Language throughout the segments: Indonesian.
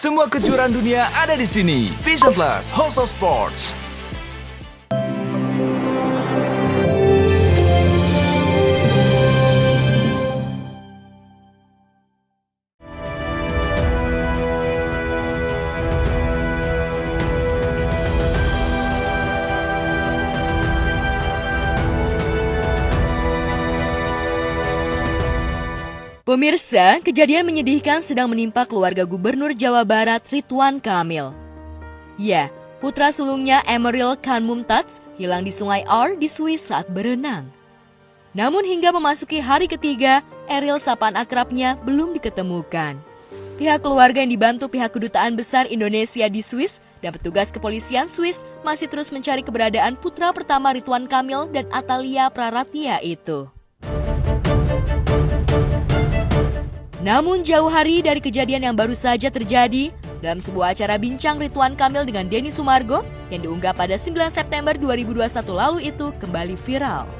Semua kejuaraan dunia ada di sini. Vision Plus, House of Sports. Pemirsa, kejadian menyedihkan sedang menimpa keluarga Gubernur Jawa Barat Ridwan Kamil. Ya, putra sulungnya Emeril Khan Mumtaz hilang di Sungai Our di Swiss saat berenang. Namun hingga memasuki hari ketiga, Eril sapaan akrabnya belum diketemukan. Pihak keluarga yang dibantu pihak Kedutaan Besar Indonesia di Swiss dan petugas kepolisian Swiss masih terus mencari keberadaan putra pertama Ridwan Kamil dan Atalia Praratia itu. Namun jauh hari dari kejadian yang baru saja terjadi, dalam sebuah acara bincang Ridwan Kamil dengan Denny Sumargo yang diunggah pada 9 September 2021 lalu itu kembali viral.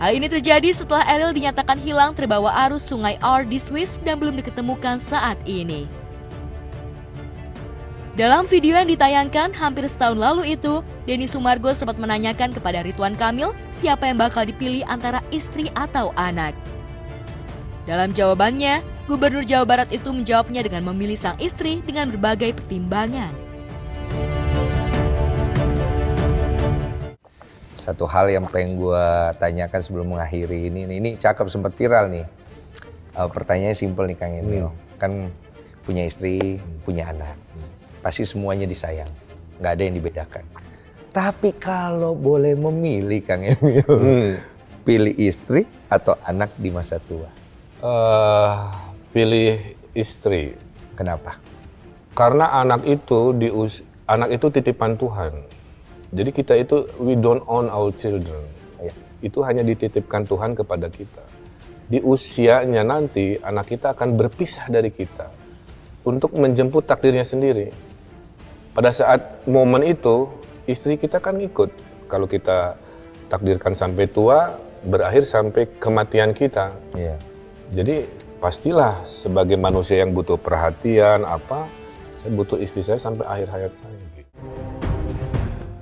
Hal ini terjadi setelah Eril dinyatakan hilang terbawa arus Sungai Our di Swiss dan belum diketemukan saat ini. Dalam video yang ditayangkan hampir setahun lalu itu, Denny Sumargo sempat menanyakan kepada Ridwan Kamil siapa yang bakal dipilih antara istri atau anak. Dalam jawabannya, Gubernur Jawa Barat itu menjawabnya dengan memilih sang istri dengan berbagai pertimbangan. Satu hal yang pengen gue tanyakan sebelum mengakhiri ini cakep, sempat viral nih. Pertanyaannya simpel nih Kang Emil. Kan punya istri, punya anak. Pasti semuanya disayang, nggak ada yang dibedakan. Tapi kalau boleh memilih Kang Emil, pilih istri atau anak di masa tua? Pilih istri. Kenapa? Karena anak itu titipan Tuhan. Jadi kita itu we don't own our children. Itu hanya dititipkan Tuhan kepada kita. Di usianya nanti anak kita akan berpisah dari kita untuk menjemput takdirnya sendiri. Pada saat momen itu istri kita kan ikut. Kalau kita takdirkan sampai tua, berakhir sampai kematian kita. Iya. Jadi pastilah sebagai manusia yang butuh perhatian saya butuh istri saya sampai akhir hayat saya.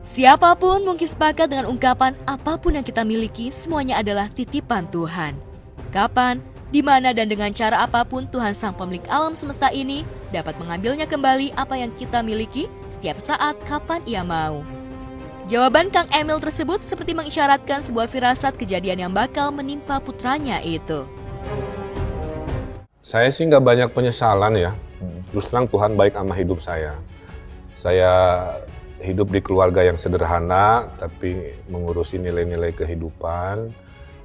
Siapapun mungkin sepakat dengan ungkapan apapun yang kita miliki semuanya adalah titipan Tuhan. Kapan, di mana dan dengan cara apapun Tuhan Sang Pemilik alam semesta ini dapat mengambilnya kembali apa yang kita miliki setiap saat kapan Ia mau. Jawaban Kang Emil tersebut seperti mengisyaratkan sebuah firasat kejadian yang bakal menimpa putranya itu. Saya sih nggak banyak penyesalan ya. Terus terang Tuhan baik sama hidup saya. Saya hidup di keluarga yang sederhana, tapi mengurusi nilai-nilai kehidupan.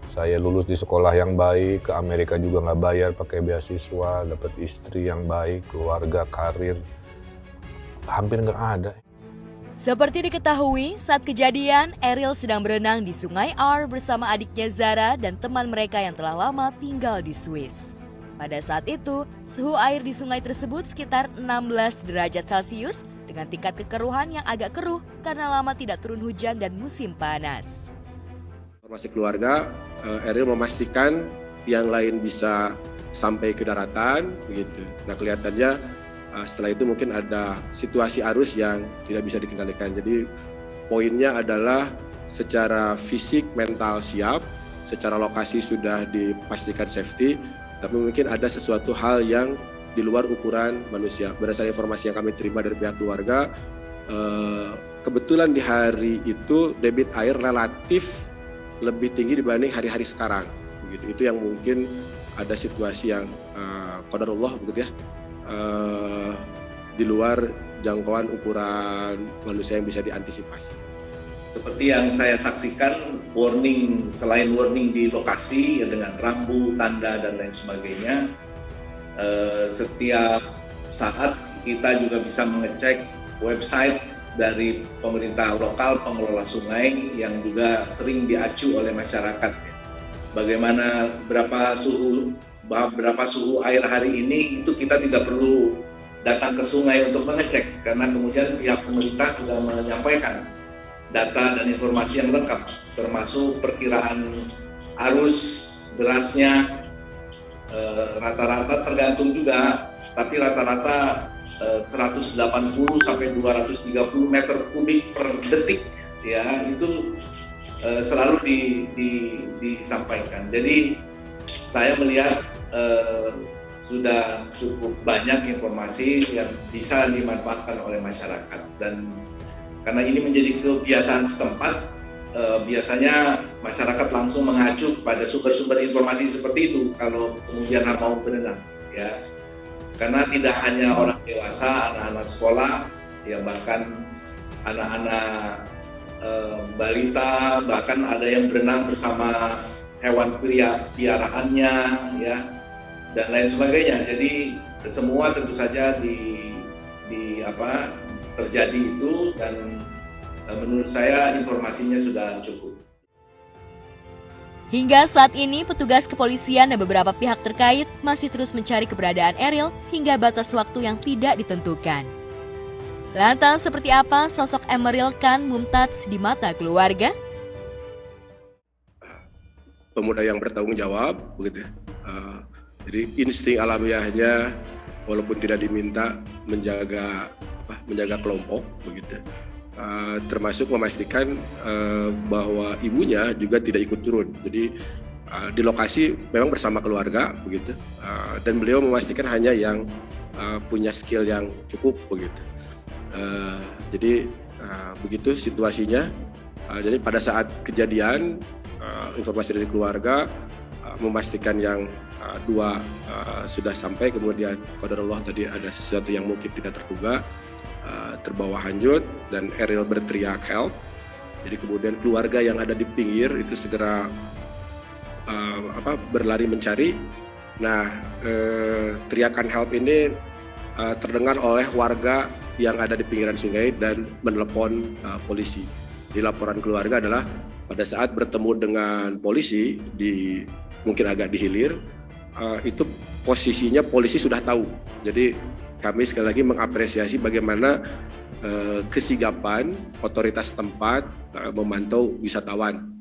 Saya lulus di sekolah yang baik, ke Amerika juga nggak bayar, pakai beasiswa, dapat istri yang baik, keluarga, karir. Hampir nggak ada. Seperti diketahui, saat kejadian, Eril sedang berenang di Sungai Our bersama adiknya Zara dan teman mereka yang telah lama tinggal di Swiss. Pada saat itu, suhu air di sungai tersebut sekitar 16 derajat Celcius dengan tingkat kekeruhan yang agak keruh karena lama tidak turun hujan dan musim panas. Informasi keluarga, Eril memastikan yang lain bisa sampai ke daratan, begitu. Nah kelihatannya setelah itu mungkin ada situasi arus yang tidak bisa dikendalikan. Jadi poinnya adalah secara fisik, mental siap, secara lokasi sudah dipastikan safety, tapi mungkin ada sesuatu hal yang di luar ukuran manusia. Berdasarkan informasi yang kami terima dari pihak keluarga, kebetulan di hari itu debit air relatif lebih tinggi dibanding hari-hari sekarang. Begitu. Itu yang mungkin ada situasi yang qadarullah begitu ya, di luar jangkauan ukuran manusia yang bisa diantisipasi. Seperti yang saya saksikan, selain warning di lokasi ya, dengan rambu, tanda dan lain sebagainya, setiap saat kita juga bisa mengecek website dari pemerintah lokal, pengelola sungai yang juga sering diacu oleh masyarakat. Bagaimana berapa suhu air hari ini, itu kita tidak perlu datang ke sungai untuk mengecek, karena kemudian pihak pemerintah sudah menyampaikan data dan informasi yang lengkap, termasuk perkiraan arus derasnya, rata-rata tergantung juga tapi rata-rata 180 sampai 230 meter kubik per detik, ya itu selalu disampaikan. Jadi saya melihat sudah cukup banyak informasi yang bisa dimanfaatkan oleh masyarakat, dan karena ini menjadi kebiasaan setempat, biasanya masyarakat langsung mengacu pada sumber-sumber informasi seperti itu kalau kemudian mau berenang, ya. Karena tidak hanya orang dewasa, anak-anak sekolah, ya bahkan anak-anak balita, bahkan ada yang berenang bersama hewan peliharaannya, ya, dan lain sebagainya. Jadi semua tentu saja terjadi itu, dan menurut saya informasinya sudah cukup. Hingga saat ini, petugas kepolisian dan beberapa pihak terkait masih terus mencari keberadaan Eril hingga batas waktu yang tidak ditentukan. Lantas seperti apa sosok Emeril Khan Mumtaz di mata keluarga? Pemuda yang bertanggung jawab, begitu. Jadi insting alamiahnya, walaupun tidak diminta, menjaga kelompok, begitu. Termasuk memastikan bahwa ibunya juga tidak ikut turun. Jadi di lokasi memang bersama keluarga, begitu. Dan beliau memastikan hanya yang punya skill yang cukup, begitu. Jadi begitu situasinya. Jadi pada saat kejadian, informasi dari keluarga memastikan yang dua sudah sampai, kemudian qadarullah tadi ada sesuatu yang mungkin tidak terduga, terbawa hanyut, dan Eril berteriak help. Jadi kemudian keluarga yang ada di pinggir itu segera berlari mencari. Nah, teriakan help ini terdengar oleh warga yang ada di pinggiran sungai dan menelepon polisi. Di laporan keluarga adalah pada saat bertemu dengan polisi mungkin agak di hilir, itu posisinya polisi sudah tahu. Jadi kami sekali lagi mengapresiasi bagaimana kesigapan otoritas tempat memantau wisatawan.